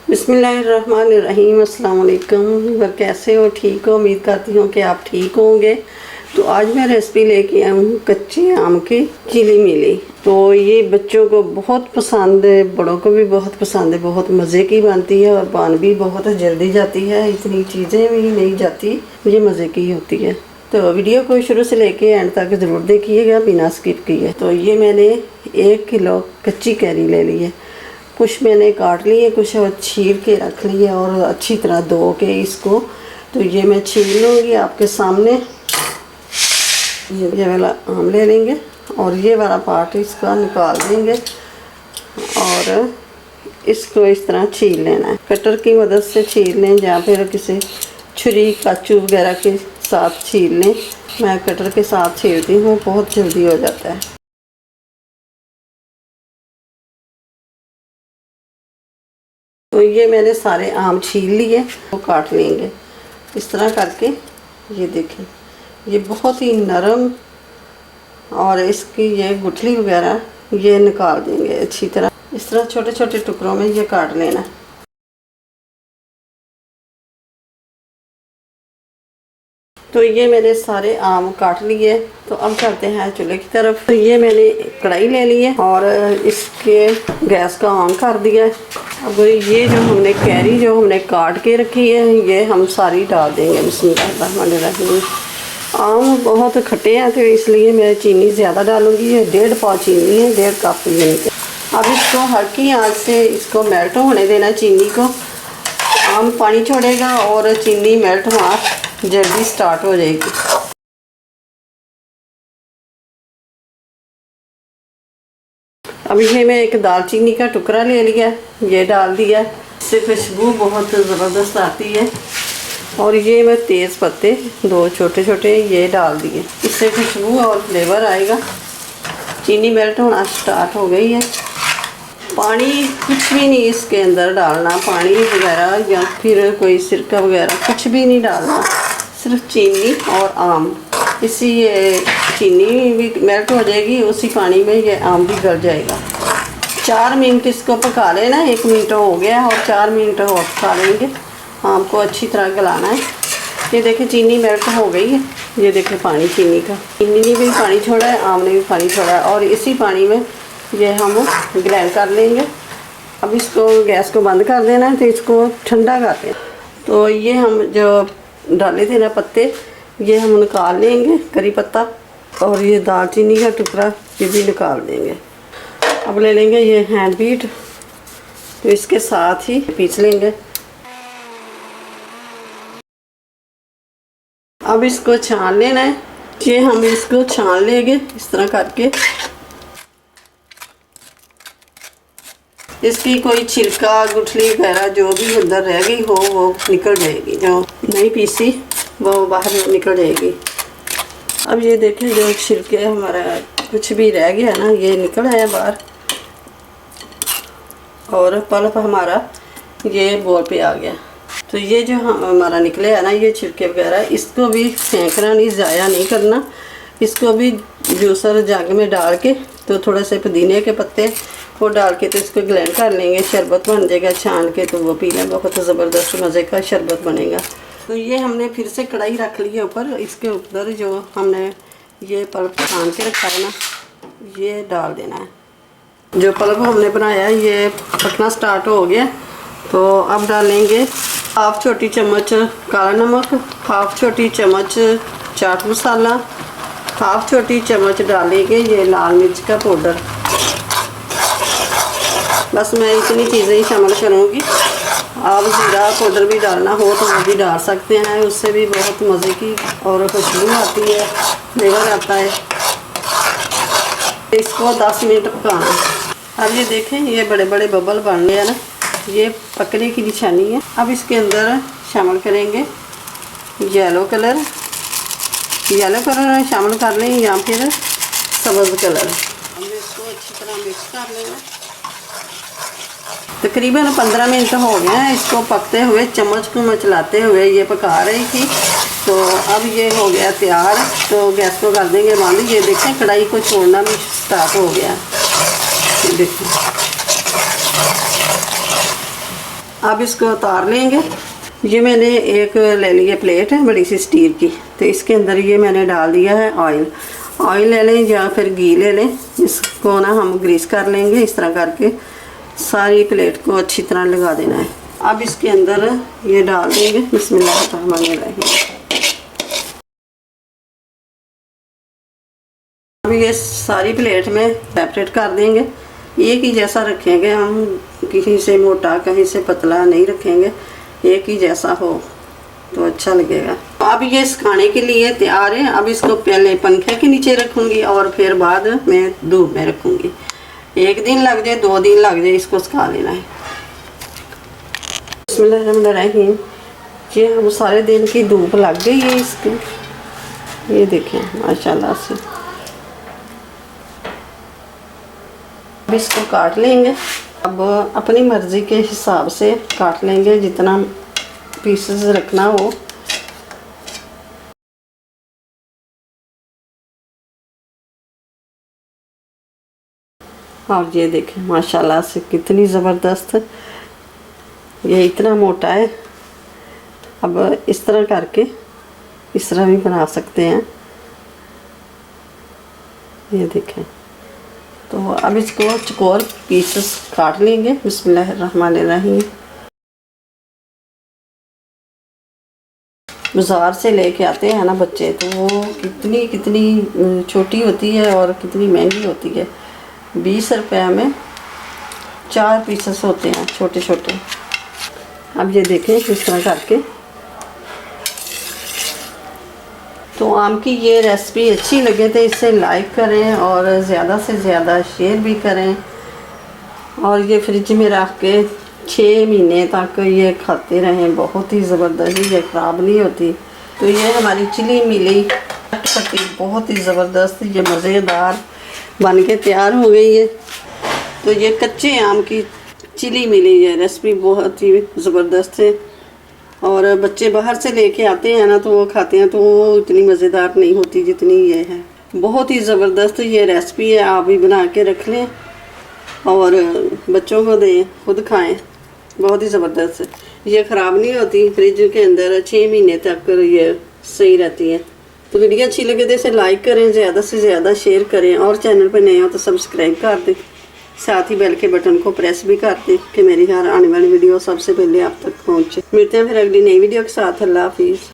बिस्मिल्लाहिर्रहमानिर्रहीम। अस्सलाम वालेकुम। कैसे हो? ठीक हो? उम्मीद करती हूँ कि आप ठीक होंगे। तो आज मैं रेसिपी लेके आई हूँ कच्चे आम की चीली मिली। तो ये बच्चों को बहुत पसंद है, बड़ों को भी बहुत पसंद है। बहुत मज़े की बनती है और बन भी बहुत जल्दी जाती है। इतनी चीज़ें भी नहीं जाती, ये मज़े की होती है। तो वीडियो को शुरू से लेके एंड तक ज़रूर देखिएगा बिना स्किप किए। तो ये मैंने 1 किलो कच्ची कैरी ले ली है। कुछ मैंने काट लिए, कुछ छील के रख लिए और अच्छी तरह धो के इसको। तो ये मैं छील लूँगी आपके सामने। ये वाला आम ले लेंगे और ये वाला पार्ट इसका निकाल देंगे और इसको इस तरह छील लेना है। कटर की मदद से छील लें या फिर किसी छुरी काचू वगैरह के साथ छील लें। मैं कटर के साथ छीलती हूँ, बहुत जल्दी हो जाता है। तो ये मैंने सारे आम छील लिए, वो काट लेंगे इस तरह करके। ये देखें, ये बहुत ही नरम और इसकी ये गुठली वगैरह ये निकाल देंगे अच्छी तरह। इस तरह छोटे छोटे टुकड़ों में ये काट लेना। तो ये मैंने सारे आम काट लिए। तो अब चलते हैं चूल्हे की तरफ। तो ये मैंने कढ़ाई ले ली है और इसके गैस का ऑन कर दिया है। अब ये जो हमने कैरी जो हमने काट के रखी है ये हम सारी डाल देंगे। बिस्मिल्लाहिर्रहमानिर्रहीम। आम बहुत खट्टे हैं तो इसलिए मैं चीनी ज़्यादा डालूँगी। ये 1.5 पाव चीनी है, 1.5 कप चीनी। अब इसको हल्की आंच से इसको मेल्ट होने देना चीनी को। आम पानी छोड़ेगा और चीनी मेल्ट होना जल्दी स्टार्ट हो जाएगी। अब ये मैं एक दालचीनी का टुकड़ा ले लिया, ये डाल दिया। इससे खुशबू बहुत ज़बरदस्त आती है। और ये मैं तेज़ पत्ते 2 छोटे छोटे ये डाल दिए, इससे खुशबू और फ्लेवर आएगा। चीनी मेल्ट होना स्टार्ट हो गई है। पानी कुछ भी नहीं इसके अंदर डालना, पानी वगैरह या फिर कोई सिरका वगैरह कुछ भी नहीं डालना, सिर्फ चीनी और आम। इसी ये चीनी भी मेल्ट हो जाएगी, उसी पानी में ये आम भी गल जाएगा। 4 मिनट इसको पका लेना। 1 मिनट हो गया और 4 मिनट और पका लेंगे। आम को अच्छी तरह गलाना है। ये देखें चीनी मेल्ट हो गई है। ये देखें पानी चीनी का, चीनी ने भी पानी छोड़ा है, आम ने भी पानी छोड़ा है और इसी पानी में ये हम ग्राइंड कर लेंगे। अब इसको गैस को बंद कर देना है। तो इसको ठंडा कर दें। तो ये हम जो डाले थे ना पत्ते, ये हम निकाल लेंगे, करी पत्ता और ये दालचीनी का टुकड़ा ये भी निकाल देंगे। अब ले लेंगे ये हैंड बीट, तो इसके साथ ही पीस लेंगे। अब इसको छान लेना है। ये हम इसको छान लेंगे इस तरह करके। इसकी कोई छिलका गुठली वगैरह जो भी अंदर रह गई हो वो निकल जाएगी, जो नहीं पीसी वो बाहर निकल जाएगी। अब ये देखें जो छिलके हमारा कुछ भी रह गया ना ये निकल आया बाहर और पल्प हमारा ये बोल पे आ गया। तो ये जो हमारा निकले है ना ये छिलके वगैरह, इसको भी फेंकना नहीं, ज़ाया नहीं करना। इसको भी जूसर जग में डाल के तो थोड़ा से पुदीने के पत्ते वो डाल के तो इसको ग्राइंड कर लेंगे, शरबत बन जाएगा छान के। तो वो पीना बहुत ज़बरदस्त मज़े का शरबत बनेगा। तो ये हमने फिर से कढ़ाई रख ली है ऊपर। इसके ऊपर जो हमने ये पल्प छान के रखा है ना ये डाल देना है। जो पल्प हमने बनाया है ये पकना स्टार्ट हो गया। तो अब डालेंगे 1/2 छोटी चम्मच काला नमक, 1/2 छोटी चम्मच चाट मसाला, 1/2 छोटी चम्मच डालेंगे ये लाल मिर्च का पाउडर। बस मैं इतनी चीज़ें ही शामिल करूँगी। आप ज़ीरा पाउडर भी डालना हो तो वो भी डाल सकते हैं, उससे भी बहुत मज़े की और खुशबू आती है, फ्लेवर आता है। इसको 10 मिनट पकाना। अब ये देखें ये बड़े बड़े बबल बन गए हैं ना, ये पकने की निशानी है। अब इसके अंदर शामिल करेंगे येलो कलर शामिल कर लें या फिर सब्ज़ कलर। हम इसको अच्छी तरह मिक्स कर लेंगे। तकरीबन 15 मिनट हो गए हैं इसको पकते हुए, चम्मच को मचलाते हुए ये पका रही थी। तो अब ये हो गया तैयार। तो गैस को कर देंगे बंद। ये देखें कढ़ाई को छोड़ना भी स्टार्ट हो गया। देखिए अब इसको उतार लेंगे। ये मैंने एक ले ली है प्लेट है बड़ी सी स्टील की, तो इसके अंदर ये मैंने डाल दिया है ऑयल। ऑयल ले लें या फिर घी ले लें, इसको ना हम ग्रीस कर लेंगे। इस तरह करके सारी प्लेट को अच्छी तरह लगा देना है। अब इसके अंदर ये डाल देंगे, बिस्मिल्लाहिर्रहमानिर्रहीम। अब ये सारी प्लेट में सेपरेट कर देंगे। एक ही जैसा रखेंगे हम, कहीं से मोटा कहीं से पतला नहीं रखेंगे, एक ही जैसा हो तो अच्छा लगेगा। अब ये सुखाने के लिए तैयार है। अब इसको पहले पंखे के नीचे रखूँगी और फिर बाद में धूप में रखूँगी। 1 दिन लग जाए 2 दिन लग जाए, इसको सुखा लेना है। बिस्मिल्लाहिर्रहमानिर्रहीम। ये अब सारे दिन की धूप लग गई है इसकी, ये देखें माशाल्लाह से। अब इसको काट लेंगे। अब अपनी मर्ज़ी के हिसाब से काट लेंगे, जितना पीसेस रखना हो। और ये देखें माशाल्लाह से कितनी ज़बरदस्त, ये इतना मोटा है। अब इस तरह करके इस तरह भी बना सकते हैं, ये देखें। तो अब इसको चौकोर पीसेस काट लेंगे। बिस्मिल्लाहिर्रहमानिर्रहीम। बाज़ार से लेके आते हैं ना बच्चे, तो वो कितनी छोटी होती है और कितनी महंगी होती है। 20 रुपये में 4 पीसेस होते हैं छोटे छोटे। अब ये देखें इस तरह करके। तो आम की ये रेसिपी अच्छी लगे तो इसे लाइक करें और ज़्यादा से ज़्यादा शेयर भी करें। और ये फ्रिज में रख के 6 महीने तक ये खाते रहें, बहुत ही ज़बरदस्त, ये ख़राब नहीं होती। तो ये हमारी चिली मिली चटपटी बहुत ही ज़बरदस्त, ये मज़ेदार बन के तैयार हो गई है। तो ये कच्चे आम की चिली मिली है, रेसिपी बहुत ही ज़बरदस्त है। और बच्चे बाहर से लेके आते हैं ना, तो वो खाते हैं तो वो इतनी मज़ेदार नहीं होती जितनी ये है। बहुत ही ज़बरदस्त ये रेसिपी है, आप भी बना के रख लें और बच्चों को दें, खुद खाएं। बहुत ही ज़बरदस्त है, ये ख़राब नहीं होती, फ्रिज के अंदर 6 महीने तक ये सही रहती है। तो वीडियो अच्छी लगे तो इसे लाइक करें, ज़्यादा से ज़्यादा शेयर करें और चैनल पर नए हो तो सब्सक्राइब कर दें। साथ ही बेल के बटन को प्रेस भी कर दें कि मेरी हर आने वाली वीडियो सबसे पहले आप तक पहुंचे। मिलते हैं फिर अगली नई वीडियो के साथ। अल्लाह हाफिज़।